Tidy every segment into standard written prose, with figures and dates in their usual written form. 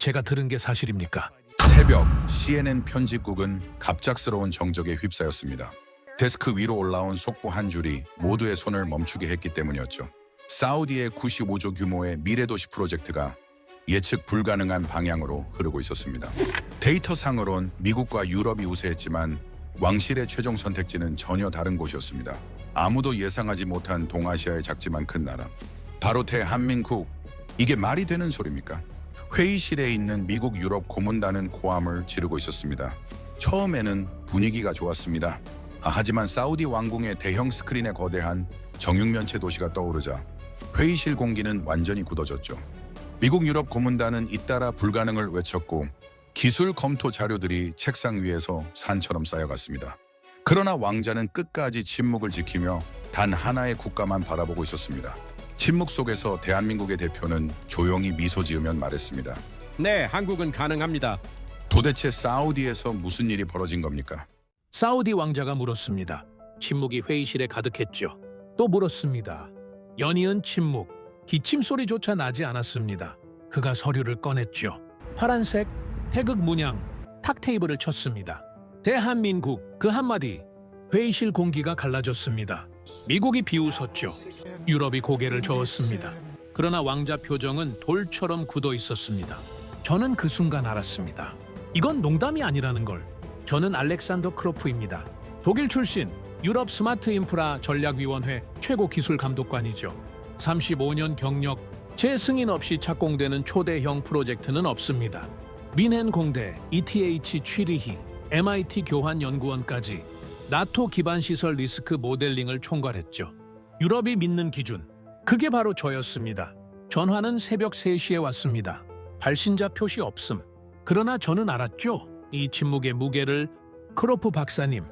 제가 들은 게 사실입니까? 새벽 CNN 편집국은 갑작스러운 정적에 휩싸였습니다. 데스크 위로 올라온 속보 한 줄이 모두의 손을 멈추게 했기 때문이었죠. 사우디의 95조 규모의 미래도시 프로젝트가 예측 불가능한 방향으로 흐르고 있었습니다. 데이터상으론 미국과 유럽이 우세했지만 왕실의 최종 선택지는 전혀 다른 곳이었습니다. 아무도 예상하지 못한 동아시아의 작지만 큰 나라. 바로 대한민국. 이게 말이 되는 소리입니까? 회의실에 있는 미국 유럽 고문단은 고함을 지르고 있었습니다. 처음에는 분위기가 좋았습니다. 하지만 사우디 왕궁의 대형 스크린에 거대한 정육면체 도시가 떠오르자 회의실 공기는 완전히 굳어졌죠. 미국 유럽 고문단은 잇따라 불가능을 외쳤고 기술 검토 자료들이 책상 위에서 산처럼 쌓여갔습니다. 그러나 왕자는 끝까지 침묵을 지키며 단 하나의 국가만 바라보고 있었습니다. 침묵 속에서 대한민국의 대표는 조용히 미소 지으며 말했습니다. 네, 한국은 가능합니다. 도대체 사우디에서 무슨 일이 벌어진 겁니까? 사우디 왕자가 물었습니다. 침묵이 회의실에 가득했죠. 또 물었습니다. 연이은 침묵, 기침 소리조차 나지 않았습니다. 그가 서류를 꺼냈죠. 파란색 태극 문양 탁 테이블을 쳤습니다. 대한민국 그 한마디, 회의실 공기가 갈라졌습니다. 미국이 비웃었죠. 유럽이 고개를 저었습니다. 그러나 왕자 표정은 돌처럼 굳어 있었습니다. 저는 그 순간 알았습니다. 이건 농담이 아니라는 걸. 저는 알렉산더 크로프입니다. 독일 출신 유럽 스마트 인프라 전략위원회 최고 기술 감독관이죠. 35년 경력, 제 승인 없이 착공되는 초대형 프로젝트는 없습니다. 미넨 공대, ETH 취리히, MIT 교환연구원까지 나토 기반 시설 리스크 모델링을 총괄했죠. 유럽이 믿는 기준, 그게 바로 저였습니다. 전화는 새벽 3시에 왔습니다. 발신자 표시 없음. 그러나 저는 알았죠. 이 침묵의 무게를. 크로프 박사님,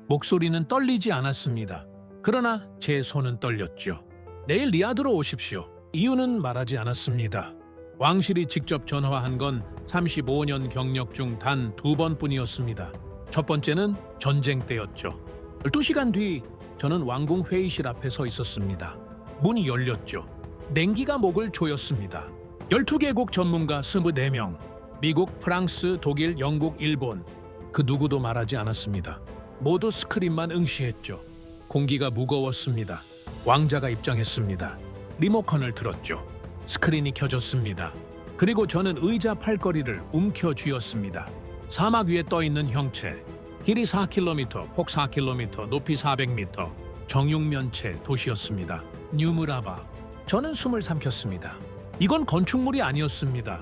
목소리는 떨리지 않았습니다. 그러나 제 손은 떨렸죠. 내일 리야드로 오십시오. 이유는 말하지 않았습니다. 왕실이 직접 전화한 건 35년 경력 중 단 2번뿐이었습니다. 첫 번째는 전쟁 때였죠. 12시간 뒤 저는 왕궁 회의실 앞에 서 있었습니다. 문이 열렸죠. 냉기가 목을 조였습니다. 12개국 전문가 24명, 미국, 프랑스, 독일, 영국, 일본, 그 누구도 말하지 않았습니다. 모두 스크린만 응시했죠. 공기가 무거웠습니다. 왕자가 입장했습니다. 리모컨을 틀었죠. 스크린이 켜졌습니다. 그리고 저는 의자 팔걸이를 움켜쥐었습니다. 사막 위에 떠있는 형체, 길이 4km, 폭 4km, 높이 400m, 정육면체 도시였습니다. 뉴무라바. 저는 숨을 삼켰습니다. 이건 건축물이 아니었습니다.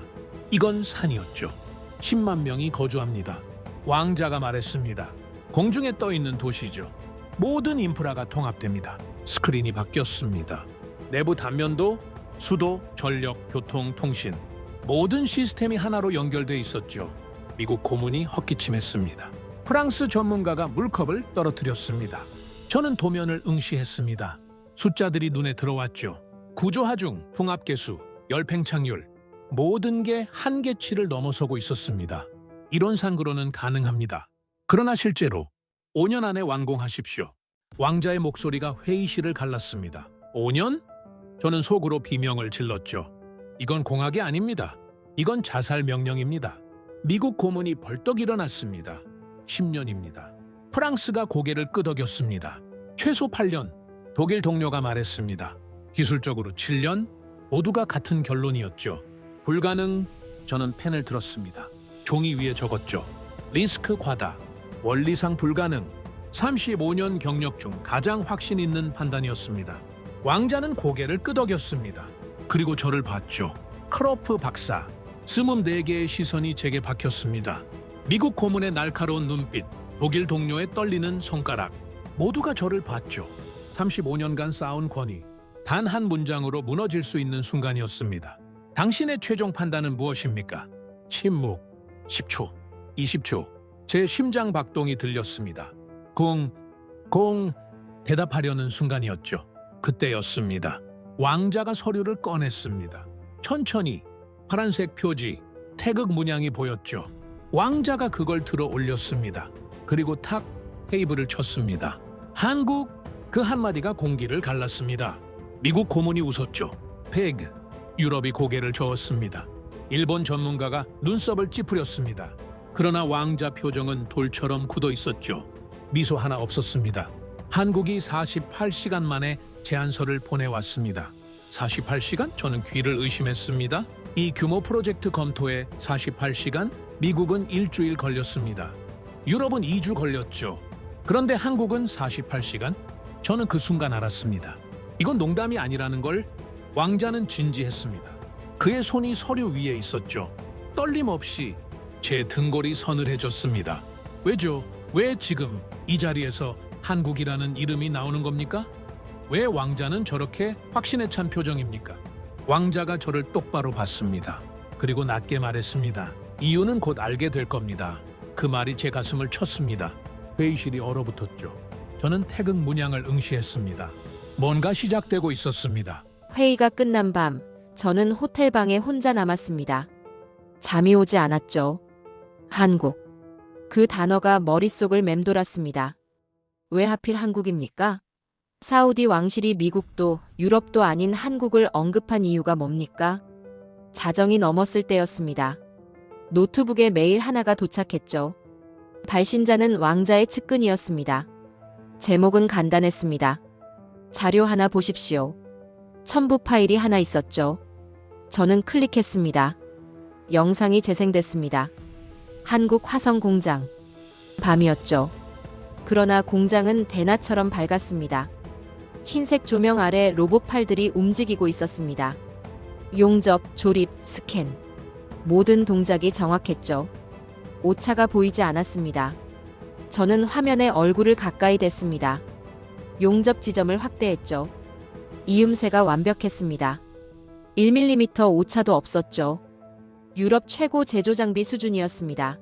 이건 산이었죠. 10만 명이 거주합니다. 왕자가 말했습니다. 공중에 떠있는 도시죠. 모든 인프라가 통합됩니다. 스크린이 바뀌었습니다. 내부 단면도, 수도, 전력, 교통, 통신, 모든 시스템이 하나로 연결돼 있었죠. 미국 고문이 헛기침했습니다. 프랑스 전문가가 물컵을 떨어뜨렸습니다. 저는 도면을 응시했습니다. 숫자들이 눈에 들어왔죠. 구조하중, 풍압계수, 열팽창률, 모든 게 한계치를 넘어서고 있었습니다. 이론상으로는 가능합니다. 그러나 실제로 5년 안에 완공하십시오. 왕자의 목소리가 회의실을 갈랐습니다. 5년? 저는 속으로 비명을 질렀죠. 이건 공학이 아닙니다. 이건 자살 명령입니다. 미국 고문이 벌떡 일어났습니다. 10년입니다. 프랑스가 고개를 끄덕였습니다. 최소 8년. 독일 동료가 말했습니다. 기술적으로 7년? 모두가 같은 결론이었죠. 불가능. 저는 펜을 들었습니다. 종이 위에 적었죠. 리스크 과다. 원리상 불가능. 35년 경력 중 가장 확신 있는 판단이었습니다. 왕자는 고개를 끄덕였습니다. 그리고 저를 봤죠. 크로프 박사. 24개의 시선이 제게 박혔습니다. 미국 고문의 날카로운 눈빛, 독일 동료의 떨리는 손가락. 모두가 저를 봤죠. 35년간 쌓은 권위. 단 한 문장으로 무너질 수 있는 순간이었습니다. 당신의 최종 판단은 무엇입니까? 침묵. 10초, 20초. 제 심장 박동이 들렸습니다. 대답하려는 순간이었죠. 그때였습니다. 왕자가 서류를 꺼냈습니다. 천천히 파란색 표지, 태극 문양이 보였죠. 왕자가 그걸 들어 올렸습니다. 그리고 탁 테이블을 쳤습니다. 한국, 그 한마디가 공기를 갈랐습니다. 미국 고문이 웃었죠. 페그, 유럽이 고개를 저었습니다. 일본 전문가가 눈썹을 찌푸렸습니다. 그러나 왕자 표정은 돌처럼 굳어 있었죠. 미소 하나 없었습니다. 한국이 48시간 만에 제안서를 보내왔습니다. 48시간? 저는 귀를 의심했습니다. 이 규모 프로젝트 검토에 48시간, 미국은 일주일 걸렸습니다. 유럽은 2주 걸렸죠. 그런데 한국은 48시간? 저는 그 순간 알았습니다. 이건 농담이 아니라는 걸. 왕자는 진지했습니다. 그의 손이 서류 위에 있었죠. 떨림 없이 제 등골이 서늘해졌습니다. 왜죠? 왜 지금 이 자리에서 한국이라는 이름이 나오는 겁니까? 왜 왕자는 저렇게 확신에 찬 표정입니까? 왕자가 저를 똑바로 봤습니다. 그리고 낮게 말했습니다. 이유는 곧 알게 될 겁니다. 그 말이 제 가슴을 쳤습니다. 회의실이 얼어붙었죠. 저는 태극 문양을 응시했습니다. 뭔가 시작되고 있었습니다. 회의가 끝난 밤, 저는 호텔방에 혼자 남았습니다. 잠이 오지 않았죠. 한국. 그 단어가 머릿속을 맴돌았습니다. 왜 하필 한국입니까? 사우디 왕실이 미국도 유럽도 아닌 한국을 언급한 이유가 뭡니까? 자정이 넘었을 때였습니다. 노트북에 메일 하나가 도착했죠. 발신자는 왕자의 측근이었습니다. 제목은 간단했습니다. 자료 하나 보십시오. 첨부 파일이 하나 있었죠. 저는 클릭했습니다. 영상이 재생됐습니다. 한국 화성 공장. 밤이었죠. 그러나 공장은 대낮처럼 밝았습니다. 흰색 조명 아래 로봇 팔들이 움직이고 있었습니다. 용접, 조립, 스캔. 모든 동작이 정확했죠. 오차가 보이지 않았습니다. 저는 화면에 얼굴을 가까이 댔습니다. 용접 지점을 확대했죠. 이음새가 완벽했습니다. 1mm 오차도 없었죠. 유럽 최고 제조 장비 수준이었습니다.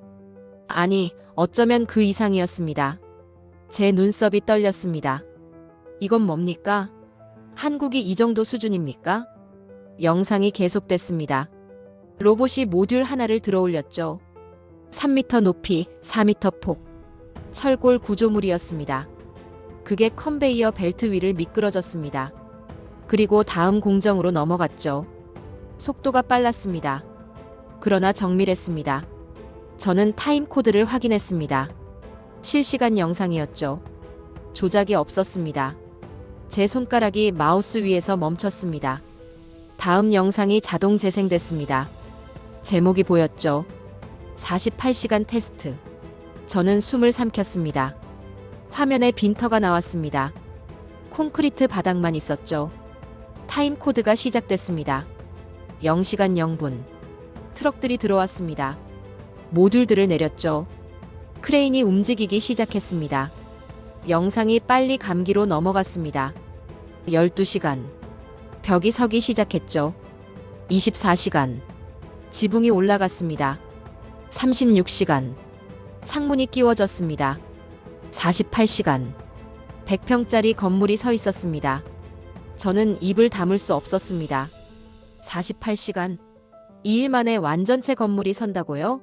아니, 어쩌면 그 이상이었습니다. 제 눈썹이 떨렸습니다. 이건 뭡니까? 한국이 이 정도 수준입니까? 영상이 계속됐습니다. 로봇이 모듈 하나를 들어올렸죠. 3m 높이, 4m 폭. 철골 구조물이었습니다. 그게 컨베이어 벨트 위를 미끄러졌습니다. 그리고 다음 공정으로 넘어갔죠. 속도가 빨랐습니다. 그러나 정밀했습니다. 저는 타임 코드를 확인했습니다. 실시간 영상이었죠. 조작이 없었습니다. 제 손가락이 마우스 위에서 멈췄습니다. 다음 영상이 자동 재생됐습니다. 제목이 보였죠. 48시간 테스트. 저는 숨을 삼켰습니다. 화면에 빈터가 나왔습니다. 콘크리트 바닥만 있었죠. 타임 코드가 시작됐습니다. 0시간 0분. 트럭들이 들어왔습니다. 모듈들을 내렸죠. 크레인이 움직이기 시작했습니다. 영상이 빨리 감기로 넘어갔습니다. 12시간. 벽이 서기 시작했죠. 24시간. 지붕이 올라갔습니다. 36시간. 창문이 끼워졌습니다. 48시간. 100평짜리 건물이 서 있었습니다. 저는 입을 다물 수 없었습니다. 48시간. 2일 만에 완전체 건물이 선다고요?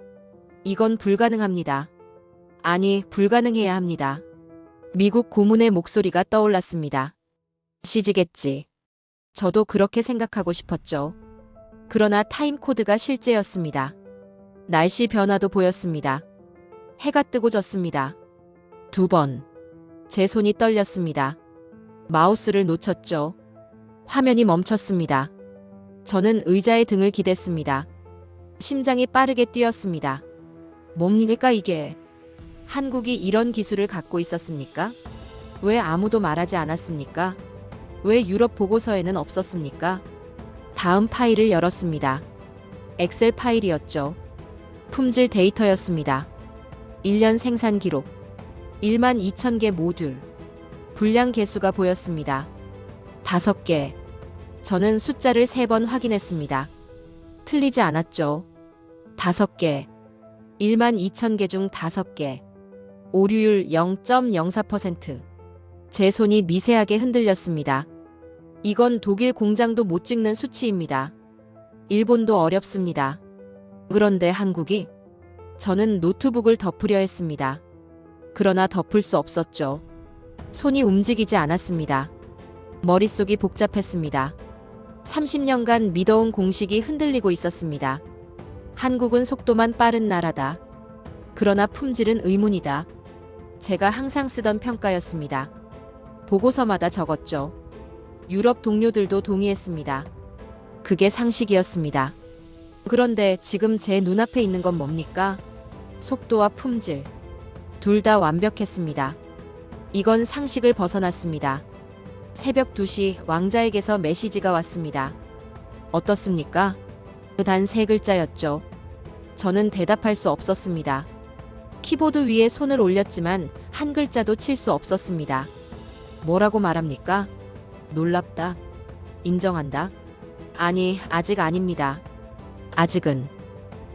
이건 불가능합니다. 아니, 불가능해야 합니다. 미국 고문의 목소리가 떠올랐습니다. CG겠지. 저도 그렇게 생각하고 싶었죠. 그러나 타임 코드가 실제였습니다. 날씨 변화도 보였습니다. 해가 뜨고 졌습니다. 2번. 제 손이 떨렸습니다. 마우스를 놓쳤죠. 화면이 멈췄습니다. 저는 의자에 등을 기댔습니다. 심장이 빠르게 뛰었습니다. 뭡니까 이게? 한국이 이런 기술을 갖고 있었습니까? 왜 아무도 말하지 않았습니까? 왜 유럽 보고서에는 없었습니까? 다음 파일을 열었습니다. 엑셀 파일이었죠. 품질 데이터였습니다. 1년 생산 기록. 12,000개 모듈. 불량 개수가 보였습니다. 5개. 저는 숫자를 3번 확인했습니다. 틀리지 않았죠. 5개. 12,000개 중 5개. 오류율 0.04%. 제 손이 미세하게 흔들렸습니다. 이건 독일 공장도 못 찍는 수치입니다. 일본도 어렵습니다. 그런데 한국이? 저는 노트북을 덮으려 했습니다. 그러나 덮을 수 없었죠. 손이 움직이지 않았습니다. 머릿속이 복잡했습니다. 30년간 믿어온 공식이 흔들리고 있었습니다. 한국은 속도만 빠른 나라다. 그러나 품질은 의문이다. 제가 항상 쓰던 평가였습니다. 보고서마다 적었죠. 유럽 동료들도 동의했습니다. 그게 상식이었습니다. 그런데 지금 제 눈앞에 있는 건 뭡니까? 속도와 품질. 둘 다 완벽했습니다. 이건 상식을 벗어났습니다. 새벽 2시 왕자에게서 메시지가 왔습니다. 어떻습니까? 단 3글자였죠. 저는 대답할 수 없었습니다. 키보드 위에 손을 올렸지만 한 글자도 칠 수 없었습니다. 뭐라고 말합니까? 놀랍다. 인정한다. 아니, 아직 아닙니다. 아직은.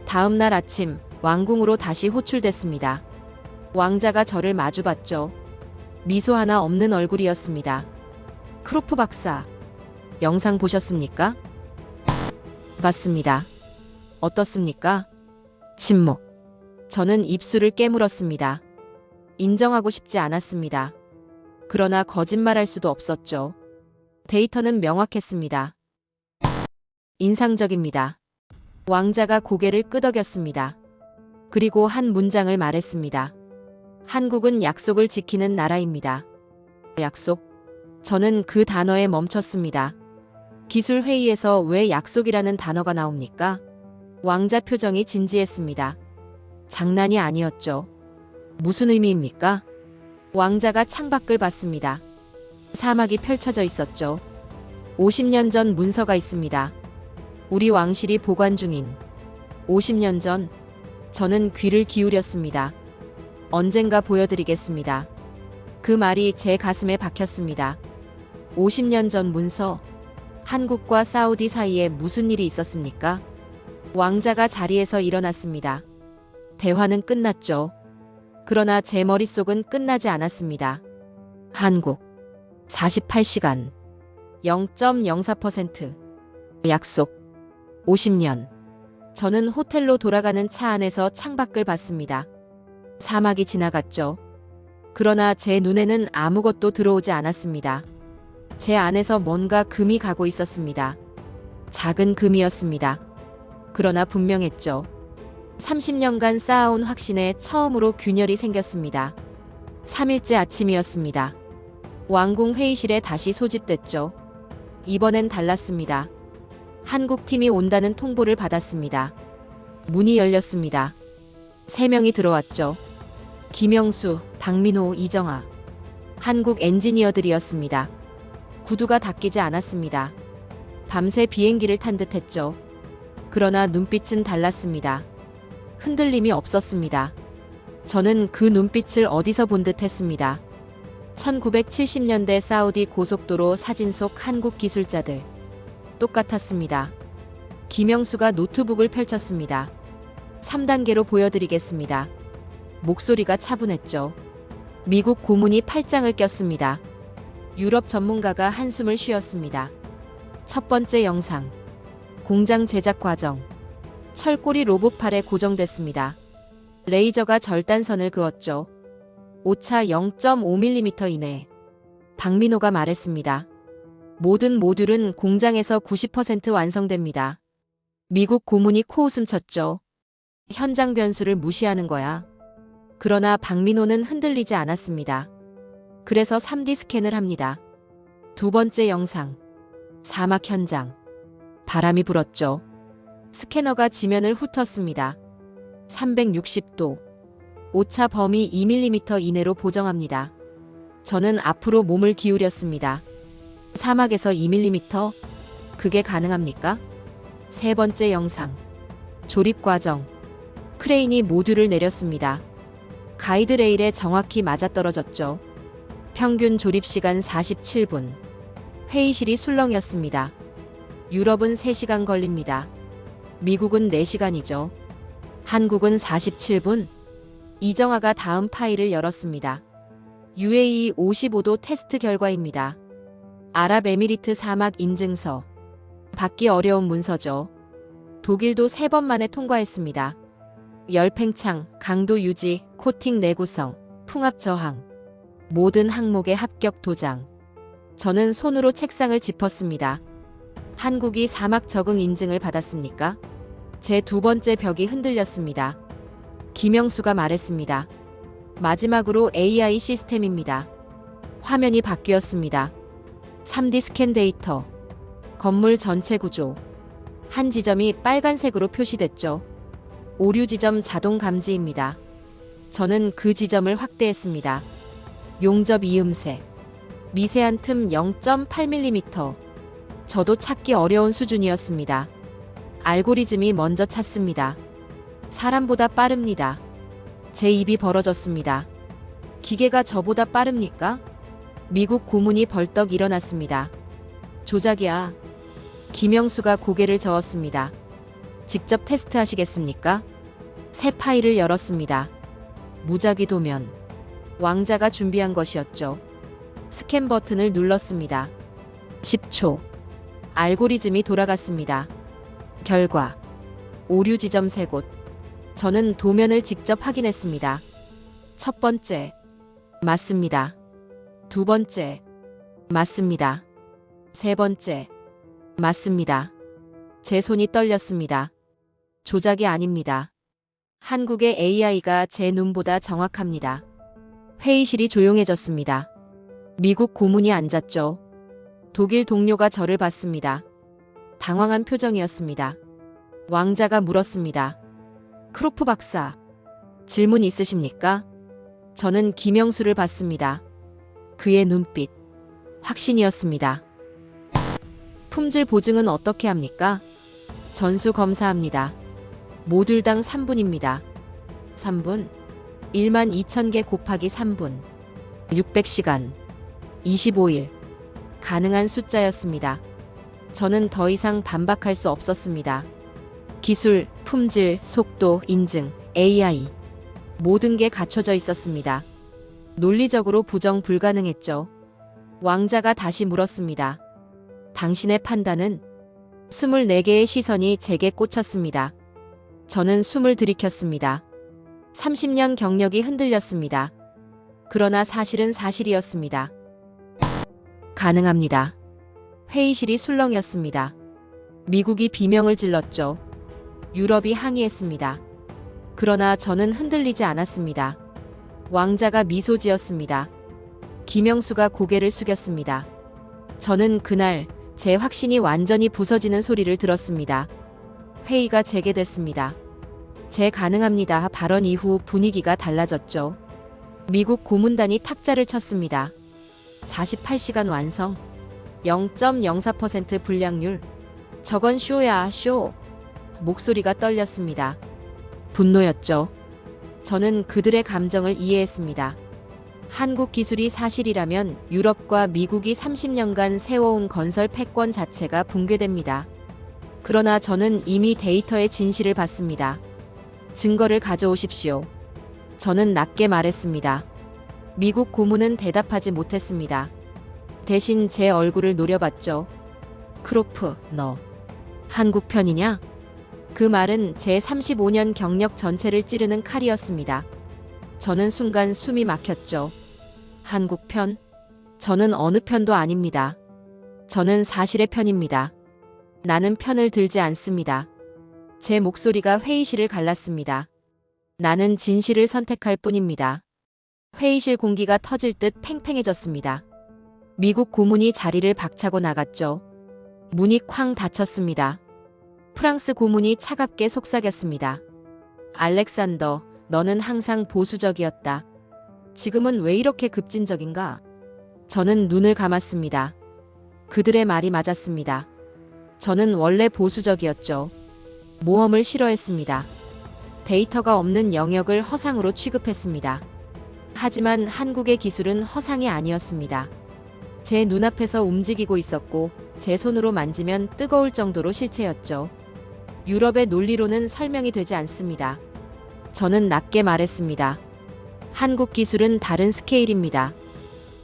다음 날 아침 왕궁으로 다시 호출됐습니다. 왕자가 저를 마주봤죠. 미소 하나 없는 얼굴이었습니다. 크로프 박사, 영상 보셨습니까? 봤습니다. 어떻습니까? 침묵. 저는 입술을 깨물었습니다. 인정하고 싶지 않았습니다. 그러나 거짓말할 수도 없었죠. 데이터는 명확했습니다. 인상적입니다. 왕자가 고개를 끄덕였습니다. 그리고 한 문장을 말했습니다. 한국은 약속을 지키는 나라입니다. 약속? 저는 그 단어에 멈췄습니다. 기술 회의에서 왜 약속이라는 단어가 나옵니까? 왕자 표정이 진지했습니다. 장난이 아니었죠. 무슨 의미입니까? 왕자가 창밖을 봤습니다. 사막이 펼쳐져 있었죠. 50년 전 문서가 있습니다. 우리 왕실이 보관 중인. 50년 전, 저는 귀를 기울였습니다. 언젠가 보여드리겠습니다. 그 말이 제 가슴에 박혔습니다. 50년 전 문서. 한국과 사우디 사이에 무슨 일이 있었습니까? 왕자가 자리에서 일어났습니다. 대화는 끝났죠. 그러나 제 머릿속은 끝나지 않았습니다. 한국. 48시간. 0.04%. 약속. 50년. 저는 호텔로 돌아가는 차 안에서 창밖을 봤습니다. 사막이 지나갔죠. 그러나 제 눈에는 아무것도 들어오지 않았습니다. 제 안에서 뭔가 금이 가고 있었습니다. 작은 금이었습니다. 그러나 분명했죠. 30년간 쌓아온 확신에 처음으로 균열이 생겼습니다. 3일째 아침이었습니다. 왕궁 회의실에 다시 소집됐죠. 이번엔 달랐습니다. 한국팀이 온다는 통보를 받았습니다. 문이 열렸습니다. 3명이 들어왔죠. 김영수, 박민호, 이정아. 한국 엔지니어들이었습니다. 구두가 닦이지 않았습니다. 밤새 비행기를 탄 듯했죠. 그러나 눈빛은 달랐습니다. 흔들림이 없었습니다. 저는 그 눈빛을 어디서 본 듯했습니다. 1970년대 사우디 고속도로 사진 속 한국 기술자들. 똑같았습니다. 김영수가 노트북을 펼쳤습니다. 3단계로 보여드리겠습니다. 목소리가 차분했죠. 미국 고문이 팔짱을 꼈습니다. 유럽 전문가가 한숨을 쉬었습니다. 첫 번째 영상. 공장 제작 과정. 철골이 로봇팔에 고정됐습니다. 레이저가 절단선을 그었죠. 오차 0.5mm 이내. 박민호가 말했습니다. 모든 모듈은 공장에서 90% 완성됩니다. 미국 고문이 코웃음 쳤죠. 현장 변수를 무시하는 거야. 그러나 박민호는 흔들리지 않았습니다. 그래서 3D 스캔을 합니다. 두 번째 영상. 사막 현장. 바람이 불었죠. 스캐너가 지면을 훑었습니다. 360도. 오차 범위 2mm 이내로 보정합니다. 저는 앞으로 몸을 기울였습니다. 사막에서 2mm? 그게 가능합니까? 세 번째 영상. 조립 과정. 크레인이 모듈을 내렸습니다. 가이드레일에 정확히 맞아떨어졌죠. 평균 조립 시간 47분. 회의실이 술렁이었습니다. 유럽은 3시간 걸립니다. 미국은 4시간이죠. 한국은 47분. 이정아가 다음 파일을 열었습니다. UAE 55도 테스트 결과입니다. 아랍에미리트 사막 인증서. 받기 어려운 문서죠. 독일도 3번 만에 통과했습니다. 열팽창, 강도 유지, 코팅 내구성, 풍압 저항. 모든 항목의 합격 도장. 저는 손으로 책상을 짚었습니다. 한국이 사막 적응 인증을 받았습니까? 제 두 번째 벽이 흔들렸습니다. 김영수가 말했습니다. 마지막으로 AI 시스템입니다. 화면이 바뀌었습니다. 3D 스캔 데이터, 건물 전체 구조. 한 지점이 빨간색으로 표시됐죠. 오류 지점 자동 감지입니다. 저는 그 지점을 확대했습니다. 용접 이음새, 미세한 틈 0.8mm. 저도 찾기 어려운 수준이었습니다. 알고리즘이 먼저 찾습니다. 사람보다 빠릅니다. 제 입이 벌어졌습니다. 기계가 저보다 빠릅니까? 미국 고문이 벌떡 일어났습니다. 조작이야. 김영수가 고개를 저었습니다. 직접 테스트하시겠습니까? 새 파일을 열었습니다. 무작위 도면. 왕자가 준비한 것이었죠. 스캔 버튼을 눌렀습니다. 10초. 알고리즘이 돌아갔습니다. 결과. 오류 지점 3곳. 저는 도면을 직접 확인했습니다. 첫 번째. 맞습니다. 두 번째. 맞습니다. 세 번째. 맞습니다. 제 손이 떨렸습니다. 조작이 아닙니다. 한국의 AI가 제 눈보다 정확합니다. 회의실이 조용해졌습니다. 미국 고문이 앉았죠. 독일 동료가 저를 봤습니다. 당황한 표정이었습니다. 왕자가 물었습니다. 크로프 박사, 질문 있으십니까? 저는 김영수를 봤습니다. 그의 눈빛, 확신이었습니다. 품질 보증은 어떻게 합니까? 전수 검사합니다. 모듈당 3분입니다. 3분? 12,000개 곱하기 3분. 600시간. 25일. 가능한 숫자였습니다. 저는 더 이상 반박할 수 없었습니다. 기술, 품질, 속도, 인증, AI. 모든 게 갖춰져 있었습니다. 논리적으로 부정 불가능했죠. 왕자가 다시 물었습니다. 당신의 판단은? 24개의 시선이 제게 꽂혔습니다. 저는 숨을 들이켰습니다. 30년 경력이 흔들렸습니다. 그러나 사실은 사실이었습니다. 가능합니다. 회의실이 술렁였습니다. 미국이 비명을 질렀죠. 유럽이 항의했습니다. 그러나 저는 흔들리지 않았습니다. 왕자가 미소 지었습니다. 김영수가 고개를 숙였습니다. 저는 그날 제 확신이 완전히 부서지는 소리를 들었습니다. 회의가 재개됐습니다. 제 가능합니다 발언 이후 분위기가 달라졌죠. 미국 고문단이 탁자를 쳤습니다. 48시간 완성. 0.04% 불량률. 저건 쇼야, 쇼. 목소리가 떨렸습니다. 분노였죠. 저는 그들의 감정을 이해했습니다. 한국 기술이 사실이라면 유럽과 미국이 30년간 세워온 건설 패권 자체가 붕괴됩니다. 그러나 저는 이미 데이터의 진실을 봤습니다. 증거를 가져오십시오. 저는 낮게 말했습니다. 미국 고문은 대답하지 못했습니다. 대신 제 얼굴을 노려봤죠. 크로프, 너 한국 편이냐? 그 말은 제 35년 경력 전체를 찌르는 칼이었습니다. 저는 순간 숨이 막혔죠. 한국 편? 저는 어느 편도 아닙니다. 저는 사실의 편입니다. 나는 편을 들지 않습니다. 제 목소리가 회의실을 갈랐습니다. 나는 진실을 선택할 뿐입니다. 회의실 공기가 터질 듯 팽팽해졌습니다. 미국 고문이 자리를 박차고 나갔죠. 문이 쾅 닫혔습니다. 프랑스 고문이 차갑게 속삭였습니다. 알렉산더, 너는 항상 보수적이었다. 지금은 왜 이렇게 급진적인가? 저는 눈을 감았습니다. 그들의 말이 맞았습니다. 저는 원래 보수적이었죠. 모험을 싫어했습니다. 데이터가 없는 영역을 허상으로 취급했습니다. 하지만 한국의 기술은 허상이 아니었습니다. 제 눈앞에서 움직이고 있었고 제 손으로 만지면 뜨거울 정도로 실체였죠. 유럽의 논리로는 설명이 되지 않습니다. 저는 낮게 말했습니다. 한국 기술은 다른 스케일입니다.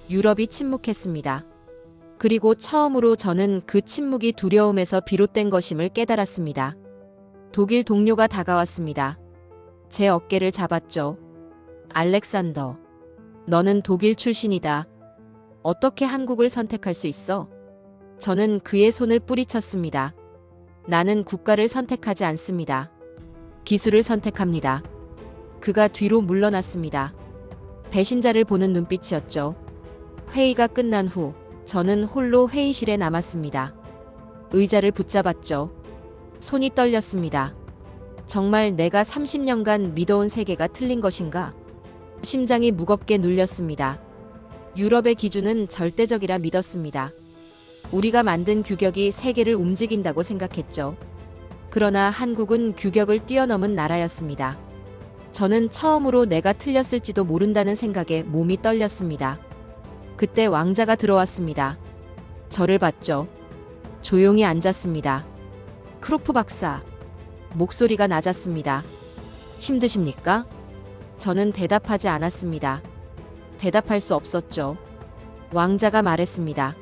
유럽이 침묵했습니다. 그리고 처음으로 저는 그 침묵이 두려움에서 비롯된 것임을 깨달았습니다. 독일 동료가 다가왔습니다. 제 어깨를 잡았죠. 알렉산더, 너는 독일 출신이다. 어떻게 한국을 선택할 수 있어? 저는 그의 손을 뿌리쳤습니다. 나는 국가를 선택하지 않습니다. 기술을 선택합니다. 그가 뒤로 물러났습니다. 배신자를 보는 눈빛이었죠. 회의가 끝난 후 저는 홀로 회의실에 남았습니다. 의자를 붙잡았죠. 손이 떨렸습니다. 정말 내가 30년간 믿어온 세계가 틀린 것인가? 심장이 무겁게 눌렸습니다. 유럽의 기준은 절대적이라 믿었습니다. 우리가 만든 규격이 세계를 움직인다고 생각했죠. 그러나 한국은 규격을 뛰어넘은 나라였습니다. 저는 처음으로 내가 틀렸을지도 모른다는 생각에 몸이 떨렸습니다. 그때 왕자가 들어왔습니다. 저를 봤죠. 조용히 앉았습니다. 크로프 박사. 목소리가 낮았습니다. 힘드십니까? 저는 대답하지 않았습니다. 대답할 수 없었죠. 왕자가 말했습니다.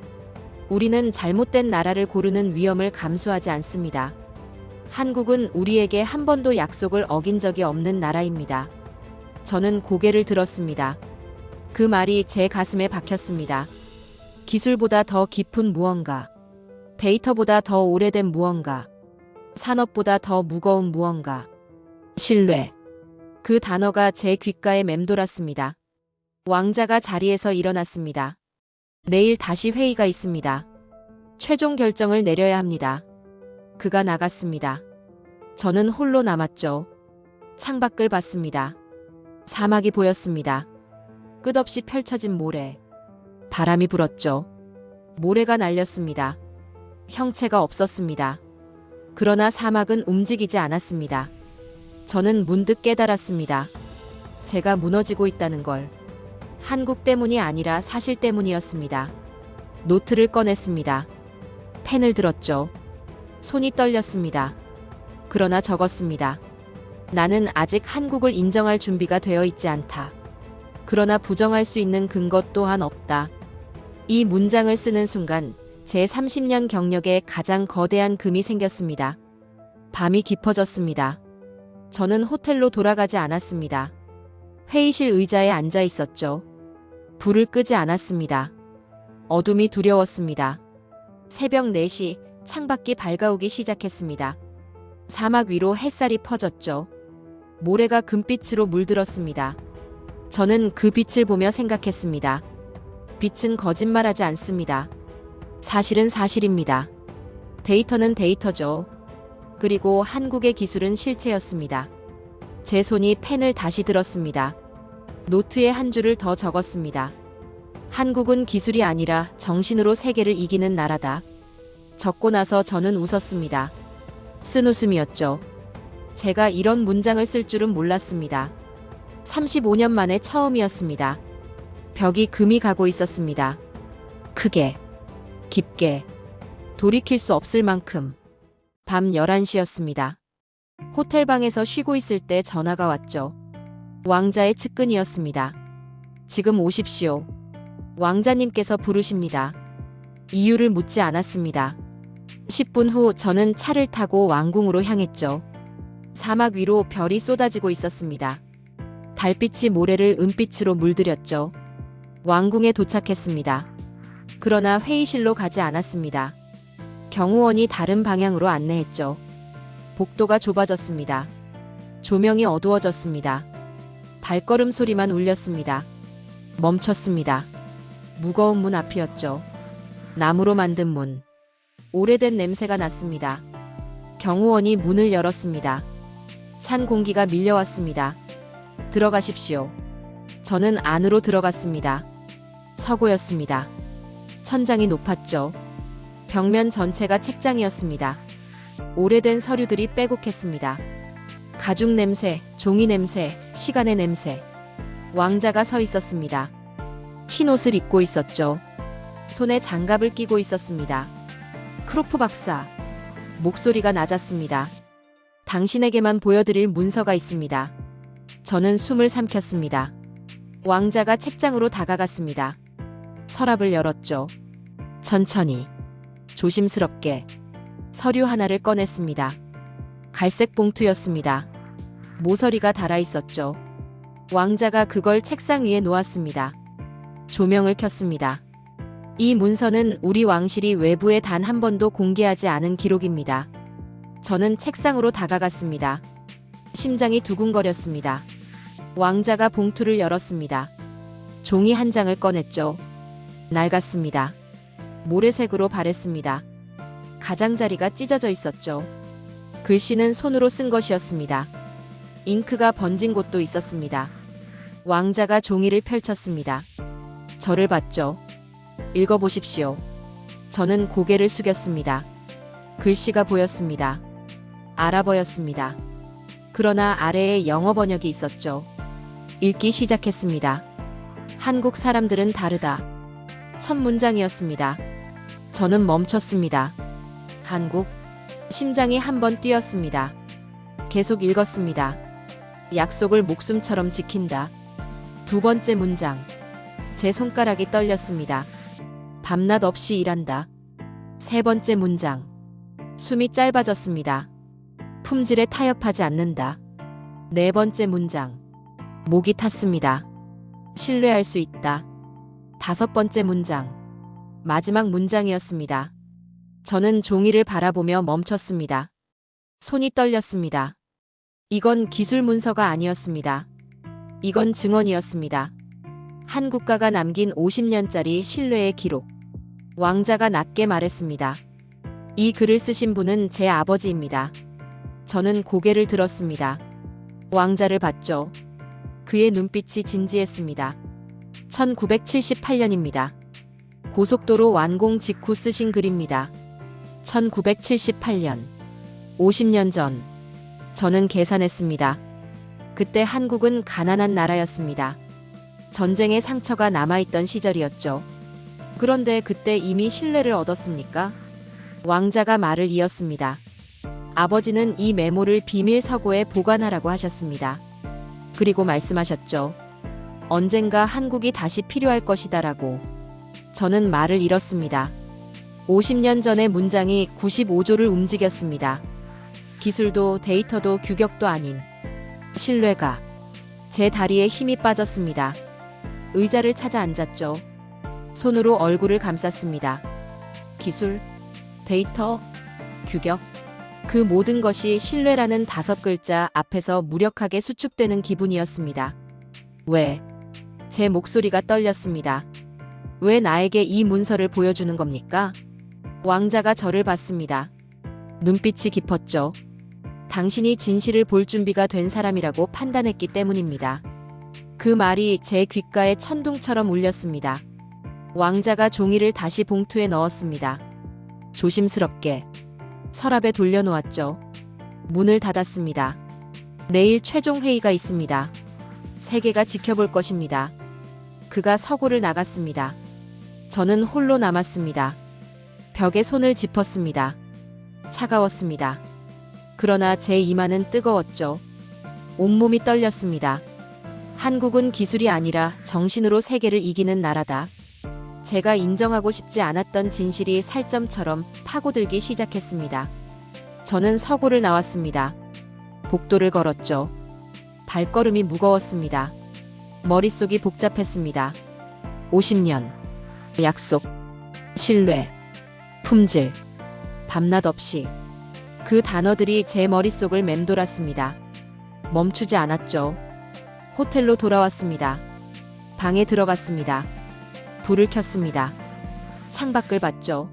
우리는 잘못된 나라를 고르는 위험을 감수하지 않습니다. 한국은 우리에게 한 번도 약속을 어긴 적이 없는 나라입니다. 저는 고개를 들었습니다. 그 말이 제 가슴에 박혔습니다. 기술보다 더 깊은 무언가, 데이터보다 더 오래된 무언가, 산업보다 더 무거운 무언가, 신뢰. 그 단어가 제 귓가에 맴돌았습니다. 왕자가 자리에서 일어났습니다. 내일 다시 회의가 있습니다. 최종 결정을 내려야 합니다. 그가 나갔습니다. 저는 홀로 남았죠. 창밖을 봤습니다. 사막이 보였습니다. 끝없이 펼쳐진 모래. 바람이 불었죠. 모래가 날렸습니다. 형체가 없었습니다. 그러나 사막은 움직이지 않았습니다. 저는 문득 깨달았습니다. 제가 무너지고 있다는 걸. 한국 때문이 아니라 사실 때문이었습니다. 노트를 꺼냈습니다. 펜을 들었죠. 손이 떨렸습니다. 그러나 적었습니다. 나는 아직 한국을 인정할 준비가 되어 있지 않다. 그러나 부정할 수 있는 근거 또한 없다. 이 문장을 쓰는 순간 제 30년 경력에 가장 거대한 금이 생겼습니다. 밤이 깊어졌습니다. 저는 호텔로 돌아가지 않았습니다. 회의실 의자에 앉아 있었죠. 불을 끄지 않았습니다. 어둠이 두려웠습니다. 새벽 4시 창밖이 밝아오기 시작했습니다. 사막 위로 햇살이 퍼졌죠. 모래가 금빛으로 물들었습니다. 저는 그 빛을 보며 생각했습니다. 빛은 거짓말하지 않습니다. 사실은 사실입니다. 데이터는 데이터죠. 그리고 한국의 기술은 실체였습니다. 제 손이 펜을 다시 들었습니다. 노트에 한 줄을 더 적었습니다. 한국은 기술이 아니라 정신으로 세계를 이기는 나라다. 적고 나서 저는 웃었습니다. 쓴 웃음이었죠. 제가 이런 문장을 쓸 줄은 몰랐습니다. 35년 만에 처음이었습니다. 벽이 금이 가고 있었습니다. 크게, 깊게, 돌이킬 수 없을 만큼. 밤 11시였습니다. 호텔방에서 쉬고 있을 때 전화가 왔죠. 왕자의 측근이었습니다. 지금 오십시오. 왕자님께서 부르십니다. 이유를 묻지 않았습니다. 10분 후 저는 차를 타고 왕궁으로 향했죠. 사막 위로 별이 쏟아지고 있었습니다. 달빛이 모래를 은빛으로 물들였죠. 왕궁에 도착했습니다. 그러나 회의실로 가지 않았습니다. 경호원이 다른 방향으로 안내했죠. 복도가 좁아졌습니다. 조명이 어두워졌습니다. 발걸음 소리만 울렸습니다. 멈췄습니다. 무거운 문 앞이었죠. 나무로 만든 문. 오래된 냄새가 났습니다. 경호원이 문을 열었습니다. 찬 공기가 밀려왔습니다. 들어가십시오. 저는 안으로 들어갔습니다. 서고였습니다. 천장이 높았죠. 벽면 전체가 책장이었습니다. 오래된 서류들이 빼곡했습니다. 가죽 냄새, 종이 냄새, 시간의 냄새. 왕자가 서 있었습니다. 흰 옷을 입고 있었죠. 손에 장갑을 끼고 있었습니다. 크로프 박사. 목소리가 낮았습니다. 당신에게만 보여드릴 문서가 있습니다. 저는 숨을 삼켰습니다. 왕자가 책장으로 다가갔습니다. 서랍을 열었죠. 천천히, 조심스럽게 서류 하나를 꺼냈습니다. 갈색 봉투였습니다. 모서리가 달아 있었죠. 왕자가 그걸 책상 위에 놓았습니다. 조명을 켰습니다. 이 문서는 우리 왕실이 외부에 단 한 번도 공개하지 않은 기록입니다. 저는 책상으로 다가갔습니다. 심장이 두근거렸습니다. 왕자가 봉투를 열었습니다. 종이 한 장을 꺼냈죠. 낡았습니다. 모래색으로 바랬습니다. 가장자리가 찢어져 있었죠. 글씨는 손으로 쓴 것이었습니다. 잉크가 번진 곳도 있었습니다. 왕자가 종이를 펼쳤습니다. 저를 봤죠. 읽어보십시오. 저는 고개를 숙였습니다. 글씨가 보였습니다. 알아 보였습니다. 그러나 아래에 영어 번역이 있었죠. 읽기 시작했습니다. 한국 사람들은 다르다. 첫 문장이었습니다. 저는 멈췄습니다. 한국. 심장이 한 번 뛰었습니다. 계속 읽었습니다. 약속을 목숨처럼 지킨다. 두 번째 문장. 제 손가락이 떨렸습니다. 밤낮 없이 일한다. 세 번째 문장. 숨이 짧아졌습니다. 품질에 타협하지 않는다. 네 번째 문장. 목이 탔습니다. 신뢰할 수 있다. 다섯 번째 문장. 마지막 문장이었습니다. 저는 종이를 바라보며 멈췄습니다. 손이 떨렸습니다. 이건 기술 문서가 아니었습니다. 이건 증언이었습니다. 한 국가가 남긴 50년짜리 신뢰의 기록. 왕자가 낮게 말했습니다. 이 글을 쓰신 분은 제 아버지입니다. 저는 고개를 들었습니다. 왕자를 봤죠. 그의 눈빛이 진지했습니다. 1978년입니다. 고속도로 완공 직후 쓰신 글입니다. 1978년. 50년 전. 저는 계산했습니다. 그때 한국은 가난한 나라였습니다. 전쟁의 상처가 남아있던 시절이었죠. 그런데 그때 이미 신뢰를 얻었습니까? 왕자가 말을 이었습니다. 아버지는 이 메모를 비밀 서고에 보관하라고 하셨습니다. 그리고 말씀하셨죠. 언젠가 한국이 다시 필요할 것이다라고. 저는 말을 잃었습니다. 50년 전의 문장이 95조를 움직였습니다. 기술도 데이터도 규격도 아닌 신뢰가. 제 다리에 힘이 빠졌습니다. 의자를 찾아 앉았죠. 손으로 얼굴을 감쌌습니다. 기술, 데이터, 규격. 그 모든 것이 신뢰라는 5글자 앞에서 무력하게 수축되는 기분이었습니다. 왜? 제 목소리가 떨렸습니다. 왜 나에게 이 문서를 보여주는 겁니까? 왕자가 저를 봤습니다. 눈빛이 깊었죠. 당신이 진실을 볼 준비가 된 사람이라고 판단했기 때문입니다. 그 말이 제 귓가에 천둥처럼 울렸습니다. 왕자가 종이를 다시 봉투에 넣었습니다. 조심스럽게 서랍에 돌려놓았죠. 문을 닫았습니다. 내일 최종 회의가 있습니다. 세계가 지켜볼 것입니다. 그가 서고를 나갔습니다. 저는 홀로 남았습니다. 벽에 손을 짚었습니다. 차가웠습니다. 그러나 제 이마는 뜨거웠죠. 온몸이 떨렸습니다. 한국은 기술이 아니라 정신으로 세계를 이기는 나라다. 제가 인정하고 싶지 않았던 진실이 살점처럼 파고들기 시작했습니다. 저는 서고를 나왔습니다. 복도를 걸었죠. 발걸음이 무거웠습니다. 머릿속이 복잡했습니다. 50년, 약속, 신뢰, 품질, 밤낮 없이. 그 단어들이 제 머릿속을 맴돌았습니다. 멈추지 않았죠. 호텔로 돌아왔습니다. 방에 들어갔습니다. 불을 켰습니다. 창밖을 봤죠.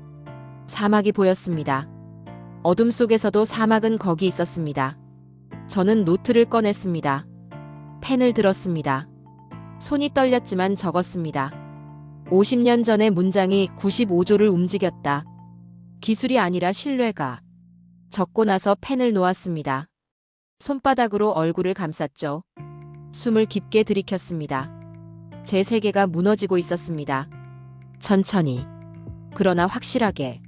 사막이 보였습니다. 어둠 속에서도 사막은 거기 있었습니다. 저는 노트를 꺼냈습니다. 펜을 들었습니다. 손이 떨렸지만 적었습니다. 50년 전의 문장이 95조를 움직였다. 기술이 아니라 신뢰가. 적고 나서 펜을 놓았습니다. 손바닥으로 얼굴을 감쌌죠. 숨을 깊게 들이켰습니다. 제 세계가 무너지고 있었습니다. 천천히. 그러나 확실하게.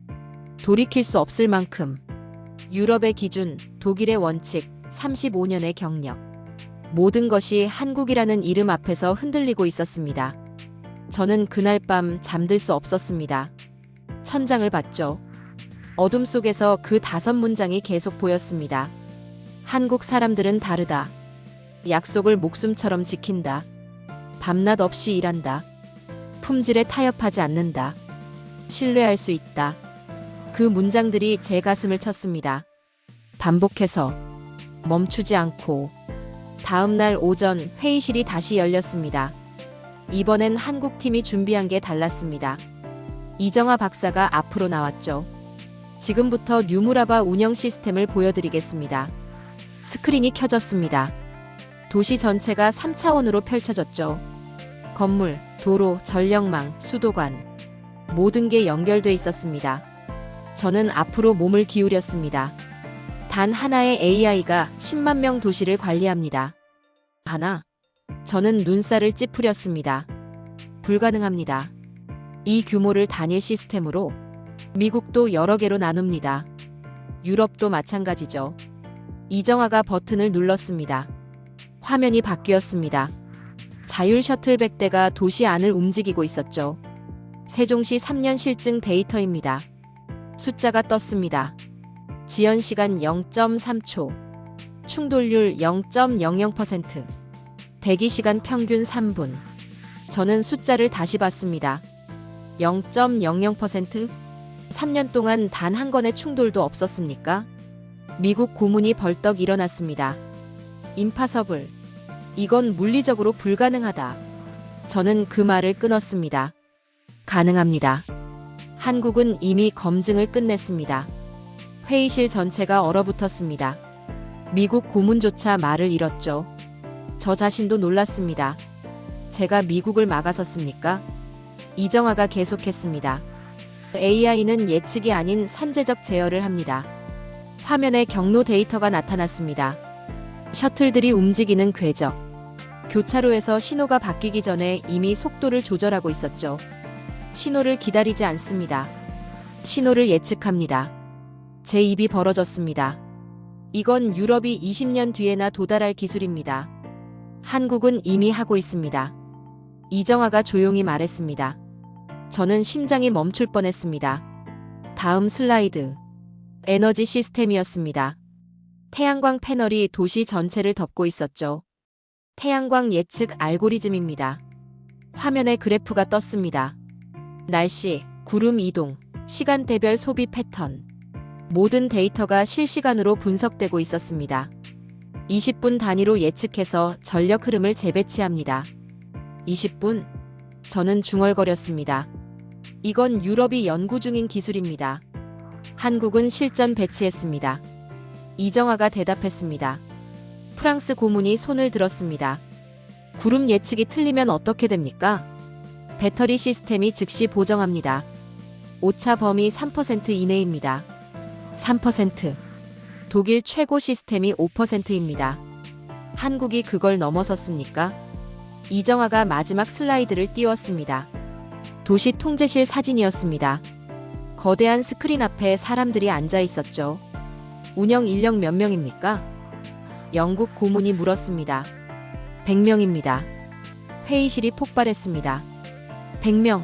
돌이킬 수 없을 만큼. 유럽의 기준, 독일의 원칙, 35년의 경력. 모든 것이 한국이라는 이름 앞에서 흔들리고 있었습니다. 저는 그날 밤 잠들 수 없었습니다. 천장을 봤죠. 어둠 속에서 그 5문장이 계속 보였습니다. 한국 사람들은 다르다. 약속을 목숨처럼 지킨다. 밤낮 없이 일한다. 품질에 타협하지 않는다. 신뢰할 수 있다. 그 문장들이 제 가슴을 쳤습니다. 반복해서 멈추지 않고 다음 날 오전 회의실이 다시 열렸습니다. 이번엔 한국팀이 준비한 게 달랐습니다. 이정아 박사가 앞으로 나왔죠. 지금부터 뉴무라바 운영 시스템을 보여드리겠습니다. 스크린이 켜졌습니다. 도시 전체가 3차원으로 펼쳐졌죠. 건물, 도로, 전력망, 수도관 모든 게 연결돼 있었습니다. 저는 앞으로 몸을 기울였습니다. 단 하나의 AI가 10만 명 도시를 관리합니다. 하나. 저는 눈살을 찌푸렸습니다. 불가능합니다. 이 규모를 단일 시스템으로 미국도 여러 개로 나눕니다. 유럽도 마찬가지죠. 이정아가 버튼을 눌렀습니다. 화면이 바뀌었습니다. 자율 셔틀백대가 도시 안을 움직이고 있었죠. 세종시 3년 실증 데이터입니다. 숫자가 떴습니다. 지연 시간 0.3초, 충돌률 0.00%, 대기 시간 평균 3분. 저는 숫자를 다시 봤습니다. 0.00%? 3년 동안 단 한 건의 충돌도 없었습니까? 미국 고문이 벌떡 일어났습니다. 임파서블. 이건 물리적으로 불가능하다. 저는 그 말을 끊었습니다. 가능합니다. 한국은 이미 검증을 끝냈습니다. 회의실 전체가 얼어붙었습니다. 미국 고문조차 말을 잃었죠. 저 자신도 놀랐습니다. 제가 미국을 막아섰습니까? 이정아가 계속했습니다. AI는 예측이 아닌 선제적 제어를 합니다. 화면에 경로 데이터가 나타났습니다. 셔틀들이 움직이는 궤적. 교차로에서 신호가 바뀌기 전에 이미 속도를 조절하고 있었죠. 신호를 기다리지 않습니다. 신호를 예측합니다. 제 입이 벌어졌습니다. 이건 유럽이 20년 뒤에나 도달할 기술입니다. 한국은 이미 하고 있습니다. 이정아가 조용히 말했습니다. 저는 심장이 멈출 뻔했습니다. 다음 슬라이드. 에너지 시스템이었습니다. 태양광 패널이 도시 전체를 덮고 있었죠. 태양광 예측 알고리즘입니다. 화면에 그래프가 떴습니다. 날씨, 구름 이동, 시간대별 소비 패턴. 모든 데이터가 실시간으로 분석되고 있었습니다. 20분 단위로 예측해서 전력 흐름을 재배치합니다. 20분? 저는 중얼거렸습니다. 이건 유럽이 연구 중인 기술입니다. 한국은 실전 배치했습니다. 이정아가 대답했습니다. 프랑스 고문이 손을 들었습니다. 구름 예측이 틀리면 어떻게 됩니까? 배터리 시스템이 즉시 보정합니다. 오차 범위 3% 이내입니다. 3%. 독일 최고 시스템이 5%입니다. 한국이 그걸 넘어섰습니까? 이정아가 마지막 슬라이드를 띄웠습니다. 도시 통제실 사진이었습니다. 거대한 스크린 앞에 사람들이 앉아 있었죠. 운영 인력 몇 명입니까? 영국 고문이 물었습니다. 100명입니다. 회의실이 폭발했습니다. 100명.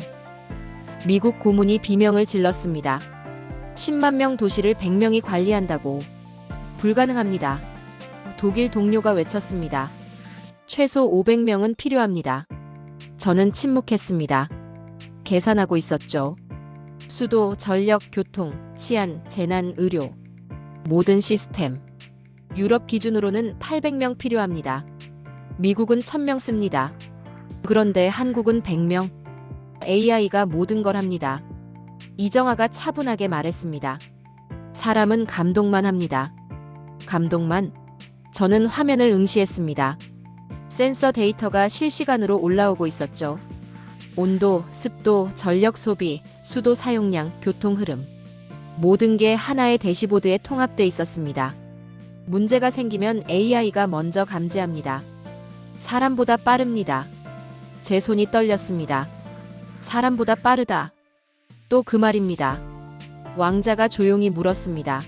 미국 고문이 비명을 질렀습니다. 10만 명 도시를 100명이 관리한다고. 불가능합니다. 독일 동료가 외쳤습니다. 최소 500명은 필요합니다. 저는 침묵했습니다. 계산하고 있었죠. 수도, 전력, 교통, 치안, 재난, 의료. 모든 시스템. 유럽 기준으로는 800명 필요합니다. 미국은 1000명 씁니다. 그런데 한국은 100명. AI가 모든 걸 합니다. 이정아가 차분하게 말했습니다. 사람은 감독만 합니다. 감독만? 저는 화면을 응시했습니다. 센서 데이터가 실시간으로 올라오고 있었죠. 온도, 습도, 전력 소비, 수도 사용량, 교통 흐름. 모든 게 하나의 대시보드에 통합돼 있었습니다. 문제가 생기면 AI가 먼저 감지합니다. 사람보다 빠릅니다. 제 손이 떨렸습니다. 사람보다 빠르다. 또 그 말입니다. 왕자가 조용히 물었습니다.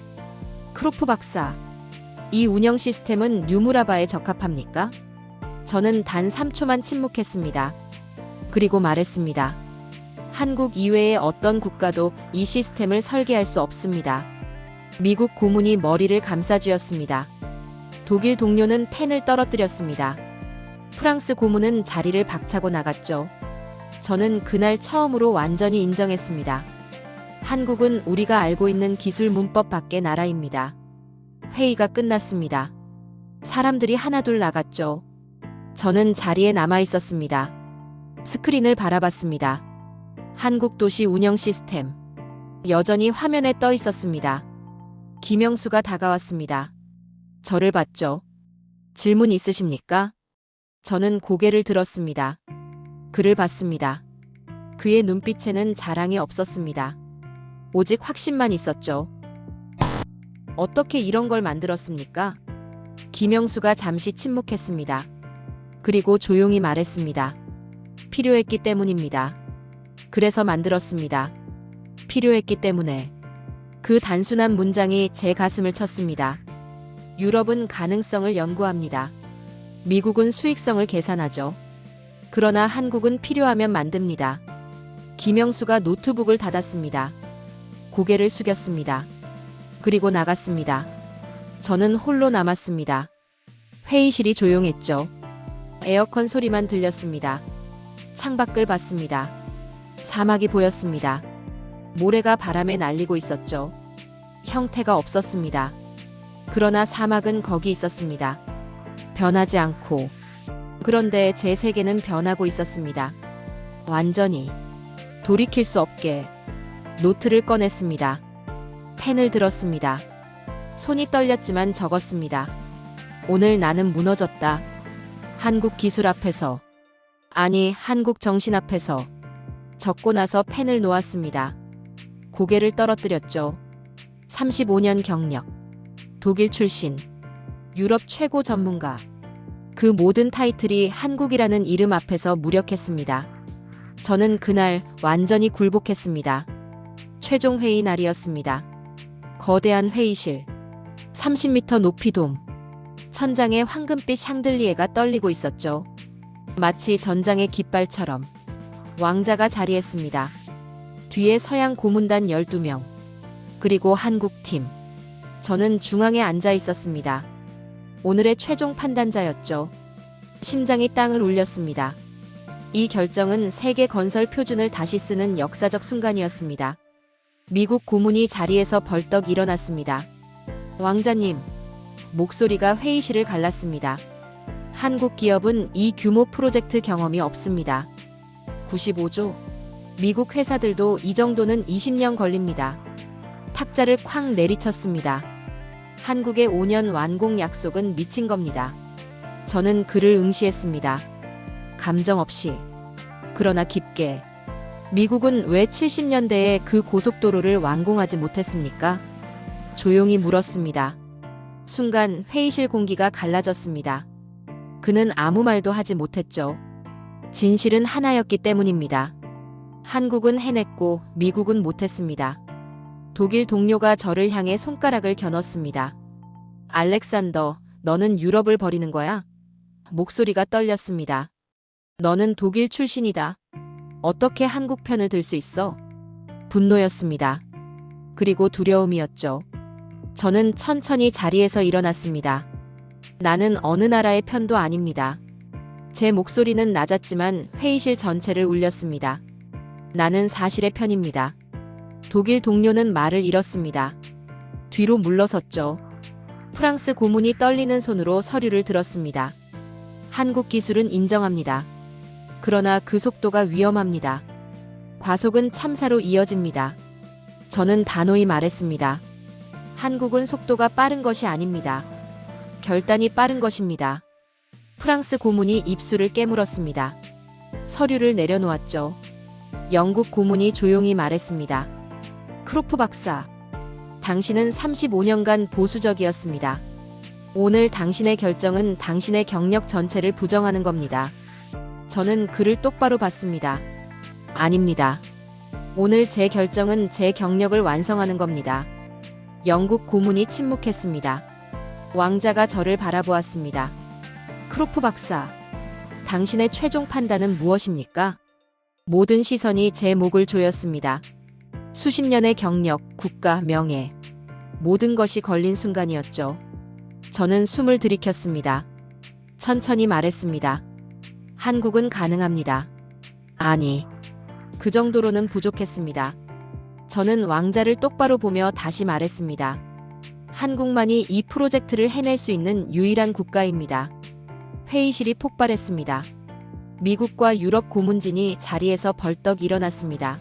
크로프 박사, 이 운영 시스템은 뉴무라바에 적합합니까? 저는 단 3초만 침묵했습니다. 그리고 말했습니다. 한국 이외의 어떤 국가도 이 시스템을 설계할 수 없습니다. 미국 고문이 머리를 감싸쥐었습니다. 독일 동료는 펜을 떨어뜨렸습니다. 프랑스 고문은 자리를 박차고 나갔죠. 저는 그날 처음으로 완전히 인정했습니다. 한국은 우리가 알고 있는 기술 문법 밖의 나라입니다. 회의가 끝났습니다. 사람들이 하나둘 나갔죠. 저는 자리에 남아 있었습니다. 스크린을 바라봤습니다. 한국도시 운영 시스템. 여전히 화면에 떠 있었습니다. 김영수가 다가왔습니다. 저를 봤죠. 질문 있으십니까? 저는 고개를 들었습니다. 그를 봤습니다. 그의 눈빛에는 자랑이 없었습니다. 오직 확신만 있었죠. 어떻게 이런 걸 만들었습니까? 김영수가 잠시 침묵했습니다. 그리고 조용히 말했습니다. 필요했기 때문입니다. 그래서 만들었습니다. 필요했기 때문에. 그 단순한 문장이 제 가슴을 쳤습니다. 유럽은 가능성을 연구합니다. 미국은 수익성을 계산하죠. 그러나 한국은 필요하면 만듭니다. 김영수가 노트북을 닫았습니다. 고개를 숙였습니다. 그리고 나갔습니다. 저는 홀로 남았습니다. 회의실이 조용했죠. 에어컨 소리만 들렸습니다. 창밖을 봤습니다. 사막이 보였습니다. 모래가 바람에 날리고 있었죠. 형태가 없었습니다. 그러나 사막은 거기 있었습니다. 변하지 않고. 그런데 제 세계는 변하고 있었습니다. 완전히. 돌이킬 수 없게. 노트를 꺼냈습니다. 펜을 들었습니다. 손이 떨렸지만 적었습니다. 오늘 나는 무너졌다. 한국 기술 앞에서. 아니, 한국 정신 앞에서. 적고 나서 펜을 놓았습니다. 고개를 떨어뜨렸죠. 35년 경력. 독일 출신. 유럽 최고 전문가. 그 모든 타이틀이 한국이라는 이름 앞에서 무력했습니다. 저는 그날 완전히 굴복했습니다. 최종 회의 날이었습니다. 거대한 회의실. 30m 높이 돔. 천장에 황금빛 샹들리에가 떨리고 있었죠. 마치 전장의 깃발처럼. 왕자가 자리했습니다. 뒤에 서양 고문단 12명. 그리고 한국팀. 저는 중앙에 앉아 있었습니다. 오늘의 최종 판단자였죠. 심장이 땅을 울렸습니다. 이 결정은 세계 건설 표준을 다시 쓰는 역사적 순간이었습니다. 미국 고문이 자리에서 벌떡 일어났습니다. 왕자님. 목소리가 회의실을 갈랐습니다. 한국 기업은 이 규모 프로젝트 경험이 없습니다. 95조. 미국 회사들도 이 정도는 20년 걸립니다. 탁자를 쾅 내리쳤습니다. 한국의 5년 완공 약속은 미친 겁니다. 저는 그를 응시했습니다. 감정 없이. 그러나 깊게. 미국은 왜 70년대에 그 고속도로를 완공하지 못했습니까? 조용히 물었습니다. 순간 회의실 공기가 갈라졌습니다. 그는 아무 말도 하지 못했죠. 진실은 하나였기 때문입니다. 한국은 해냈고 미국은 못했습니다. 독일 동료가 저를 향해 손가락을 겨눴습니다. 알렉산더, 너는 유럽을 버리는 거야? 목소리가 떨렸습니다. 너는 독일 출신이다. 어떻게 한국 편을 들 수 있어? 분노였습니다. 그리고 두려움이었죠. 저는 천천히 자리에서 일어났습니다. 나는 어느 나라의 편도 아닙니다. 제 목소리는 낮았지만 회의실 전체를 울렸습니다. 나는 사실의 편입니다. 독일 동료는 말을 잃었습니다. 뒤로 물러섰죠. 프랑스 고문이 떨리는 손으로 서류를 들었습니다. 한국 기술은 인정합니다. 그러나 그 속도가 위험합니다. 과속은 참사로 이어집니다. 저는 단호히 말했습니다. 한국은 속도가 빠른 것이 아닙니다. 결단이 빠른 것입니다. 프랑스 고문이 입술을 깨물었습니다. 서류를 내려놓았죠. 영국 고문이 조용히 말했습니다. 크로프 박사, 당신은 35년간 보수적이었습니다. 오늘 당신의 결정은 당신의 경력 전체를 부정하는 겁니다. 저는 그를 똑바로 봤습니다. 아닙니다. 오늘 제 결정은 제 경력을 완성하는 겁니다. 영국 고문이 침묵했습니다. 왕자가 저를 바라보았습니다. 크로프 박사, 당신의 최종 판단은 무엇입니까? 모든 시선이 제 목을 조였습니다. 수십 년의 경력, 국가, 명예, 모든 것이 걸린 순간이었죠. 저는 숨을 들이켰습니다. 천천히 말했습니다. 한국은 가능합니다. 아니, 그 정도로는 부족했습니다. 저는 왕자를 똑바로 보며 다시 말했습니다. 한국만이 이 프로젝트를 해낼 수 있는 유일한 국가입니다. 회의실이 폭발했습니다. 미국과 유럽 고문진이 자리에서 벌떡 일어났습니다.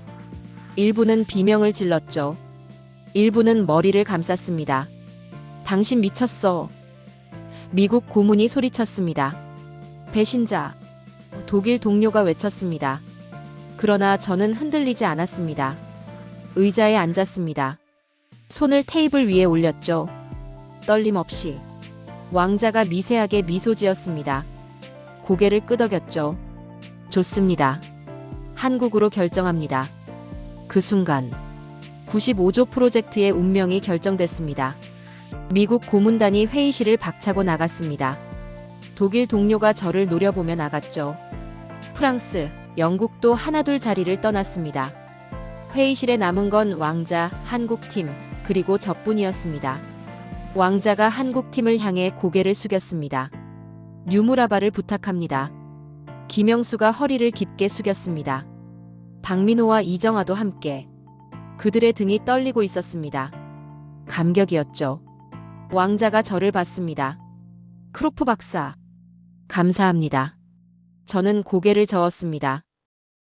일부는 비명을 질렀죠. 일부는 머리를 감쌌습니다. 당신 미쳤어. 미국 고문이 소리쳤습니다. 배신자. 독일 동료가 외쳤습니다. 그러나 저는 흔들리지 않았습니다. 의자에 앉았습니다. 손을 테이블 위에 올렸죠. 떨림 없이. 왕자가 미세하게 미소 지었습니다. 고개를 끄덕였죠. 좋습니다. 한국으로 결정합니다. 그 순간 95조 프로젝트의 운명이 결정됐습니다. 미국 고문단이 회의실을 박차고 나갔습니다. 독일 동료가 저를 노려보며 나갔죠. 프랑스, 영국도 하나둘 자리를 떠났습니다. 회의실에 남은 건 왕자, 한국팀, 그리고 저뿐이었습니다. 왕자가 한국팀을 향해 고개를 숙였습니다. 뉴무라바를 부탁합니다. 김영수가 허리를 깊게 숙였습니다. 박민호와 이정아도 함께. 그들의 등이 떨리고 있었습니다. 감격이었죠. 왕자가 저를 봤습니다. 크로프 박사. 감사합니다. 저는 고개를 저었습니다.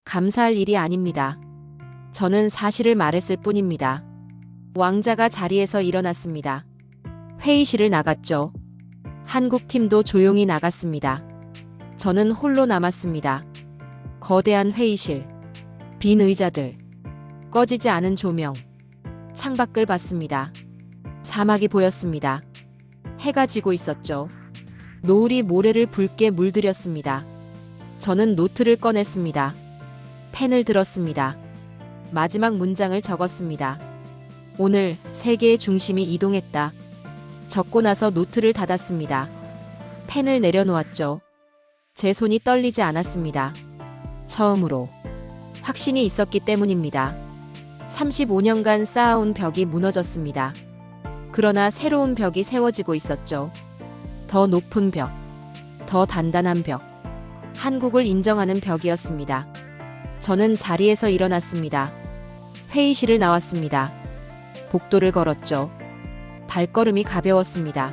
감사할 일이 아닙니다. 저는 사실을 말했을 뿐입니다. 왕자가 자리에서 일어났습니다. 회의실을 나갔죠. 한국팀도 조용히 나갔습니다. 저는 홀로 남았습니다. 거대한 회의실. 빈 의자들. 꺼지지 않은 조명. 창밖을 봤습니다. 사막이 보였습니다. 해가 지고 있었죠. 노을이 모래를 붉게 물들였습니다. 저는 노트를 꺼냈습니다. 펜을 들었습니다. 마지막 문장을 적었습니다. 오늘 세계의 중심이 이동했다. 적고 나서 노트를 닫았습니다. 펜을 내려놓았죠. 제 손이 떨리지 않았습니다. 처음으로 확신이 있었기 때문입니다. 35년간 쌓아온 벽이 무너졌습니다. 그러나 새로운 벽이 세워지고 있었죠. 더 높은 벽, 더 단단한 벽, 한국을 인정하는 벽이었습니다. 저는 자리에서 일어났습니다. 회의실을 나왔습니다. 복도를 걸었죠. 발걸음이 가벼웠습니다.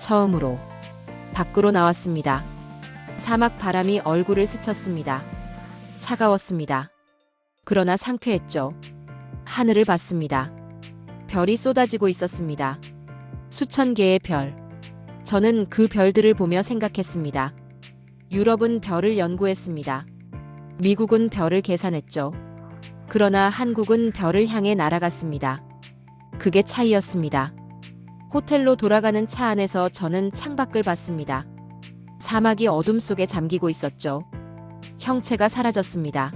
처음으로 밖으로 나왔습니다. 사막 바람이 얼굴을 스쳤습니다. 차가웠습니다. 그러나 상쾌했죠. 하늘을 봤습니다. 별이 쏟아지고 있었습니다. 수천 개의 별. 저는 그 별들을 보며 생각했습니다. 유럽은 별을 연구했습니다. 미국은 별을 계산했죠. 그러나 한국은 별을 향해 날아갔습니다. 그게 차이였습니다. 호텔로 돌아가는 차 안에서 저는 창밖을 봤습니다. 사막이 어둠 속에 잠기고 있었죠. 형체가 사라졌습니다.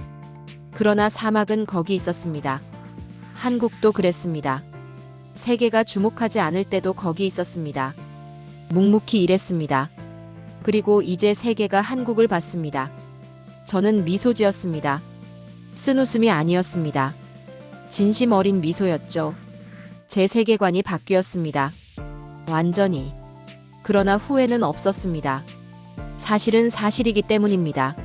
그러나 사막은 거기 있었습니다. 한국도 그랬습니다. 세계가 주목하지 않을 때도 거기 있었습니다. 묵묵히 일했습니다. 그리고 이제 세계가 한국을 봤습니다. 저는 미소 지었습니다. 쓴 웃음이 아니었습니다. 진심 어린 미소였죠. 제 세계관이 바뀌었습니다. 완전히. 그러나 후회는 없었습니다. 사실은 사실이기 때문입니다.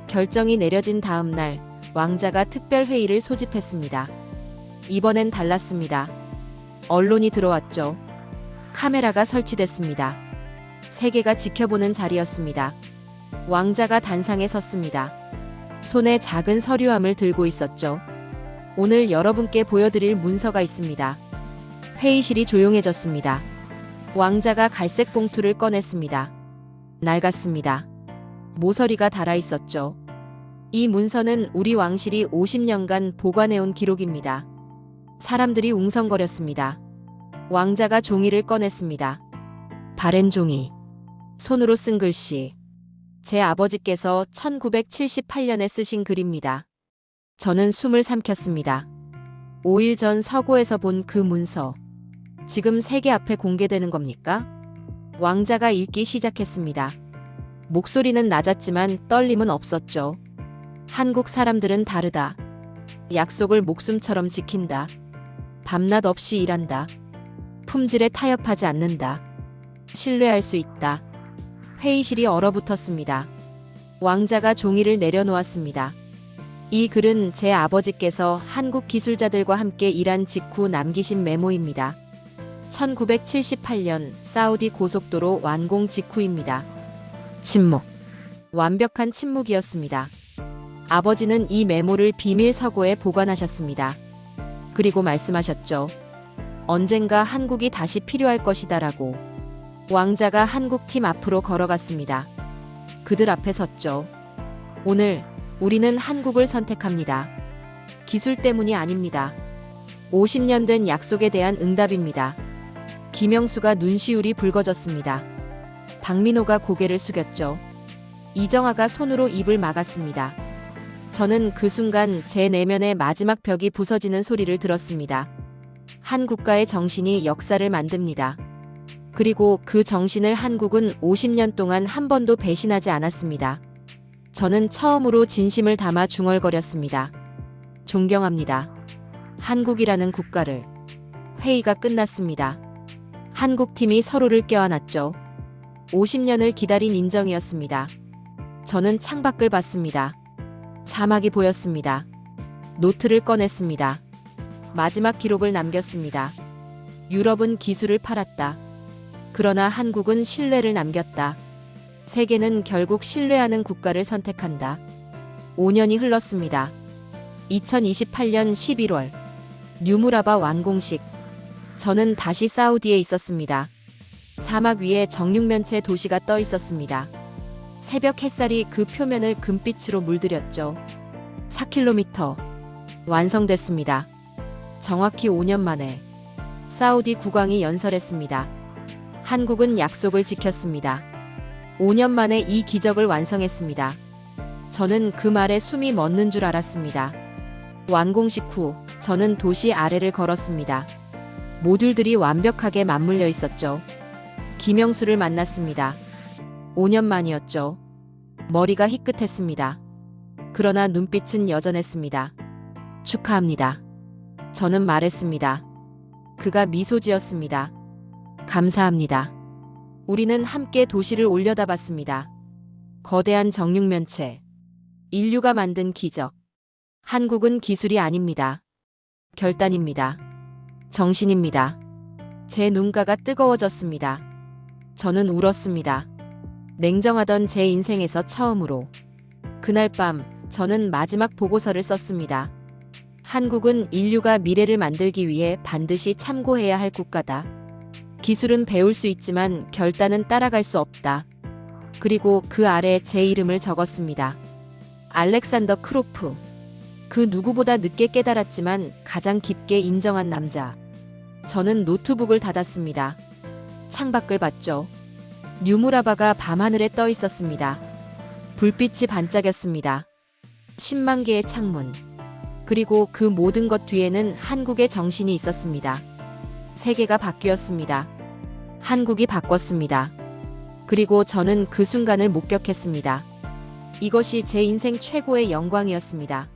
결정이 내려진 다음 날, 왕자가 특별회의를 소집했습니다. 이번엔 달랐습니다. 언론이 들어왔죠. 카메라가 설치됐습니다. 세계가 지켜보는 자리였습니다. 왕자가 단상에 섰습니다. 손에 작은 서류함을 들고 있었죠. 오늘 여러분께 보여드릴 문서가 있습니다. 회의실이 조용해졌습니다. 왕자가 갈색 봉투를 꺼냈습니다. 낡았습니다. 모서리가 달아 있었죠. 이 문서는 우리 왕실이 50년간 보관해온 기록입니다. 사람들이 웅성거렸습니다. 왕자가 종이를 꺼냈습니다. 바렌 종이. 손으로 쓴 글씨. 제 아버지께서 1978년에 쓰신 글입니다. 저는 숨을 삼켰습니다. 5일 전 서고에서 본 그 문서. 지금 세계 앞에 공개되는 겁니까? 왕자가 읽기 시작했습니다. 목소리는 낮았지만 떨림은 없었죠. 한국 사람들은 다르다. 약속을 목숨처럼 지킨다. 밤낮 없이 일한다. 품질에 타협하지 않는다. 신뢰할 수 있다. 회의실이 얼어붙었습니다. 왕자가 종이를 내려놓았습니다. 이 글은 제 아버지께서 한국 기술자들과 함께 일한 직후 남기신 메모입니다. 1978년 사우디 고속도로 완공 직후입니다. 침묵. 완벽한 침묵이었습니다. 아버지는 이 메모를 비밀 서고에 보관하셨습니다. 그리고 말씀하셨죠. 언젠가 한국이 다시 필요할 것이다라고. 왕자가 한국팀 앞으로 걸어갔습니다. 그들 앞에 섰죠. 오늘 우리는 한국을 선택합니다. 기술 때문이 아닙니다. 50년 된 약속에 대한 응답입니다. 김영수가 눈시울이 붉어졌습니다. 박민호가 고개를 숙였죠. 이정아가 손으로 입을 막았습니다. 저는 그 순간 제 내면의 마지막 벽이 부서지는 소리를 들었습니다. 한 국가의 정신이 역사를 만듭니다. 그리고 그 정신을 한국은 50년 동안 한 번도 배신하지 않았습니다. 저는 처음으로 진심을 담아 중얼거렸습니다. 존경합니다. 한국이라는 국가를. 회의가 끝났습니다. 한국팀이 서로를 껴안았죠. 50년을 기다린 인정이었습니다. 저는 창밖을 봤습니다. 사막이 보였습니다. 노트를 꺼냈습니다. 마지막 기록을 남겼습니다. 유럽은 기술을 팔았다. 그러나 한국은 신뢰를 남겼다. 세계는 결국 신뢰하는 국가를 선택한다. 5년이 흘렀습니다. 2028년 11월 뉴무라바 완공식. 저는 다시 사우디에 있었습니다. 사막 위에 정육면체 도시가 떠 있었습니다. 새벽 햇살이 그 표면을 금빛으로 물들였죠. 4km. 완성됐습니다. 정확히 5년 만에 사우디 국왕이 연설했습니다. 한국은 약속을 지켰습니다. 5년 만에 이 기적을 완성했습니다. 저는 그 말에 숨이 멎는 줄 알았습니다. 완공식 후 저는 도시 아래를 걸었습니다. 모듈들이 완벽하게 맞물려 있었죠. 김영수를 만났습니다. 5년 만이었죠. 머리가 희끗했습니다. 그러나 눈빛은 여전했습니다. 축하합니다. 저는 말했습니다. 그가 미소 지었습니다. 감사합니다. 우리는 함께 도시를 올려다봤습니다. 거대한 정육면체. 인류가 만든 기적. 한국은 기술이 아닙니다. 결단입니다. 정신입니다. 제 눈가가 뜨거워졌습니다. 저는 울었습니다. 냉정하던 제 인생에서 처음으로. 그날 밤 저는 마지막 보고서를 썼습니다. 한국은 인류가 미래를 만들기 위해 반드시 참고해야 할 국가다. 기술은 배울 수 있지만 결단은 따라갈 수 없다. 그리고 그 아래 제 이름을 적었습니다. 알렉산더 크로프. 그 누구보다 늦게 깨달았지만 가장 깊게 인정한 남자. 저는 노트북을 닫았습니다. 창밖을 봤죠. 뉴무라바가 밤하늘에 떠 있었습니다. 불빛이 반짝였습니다. 10만 개의 창문. 그리고 그 모든 것 뒤에는 한국의 정신이 있었습니다. 세계가 바뀌었습니다. 한국이 바꿨습니다. 그리고 저는 그 순간을 목격했습니다. 이것이 제 인생 최고의 영광이었습니다.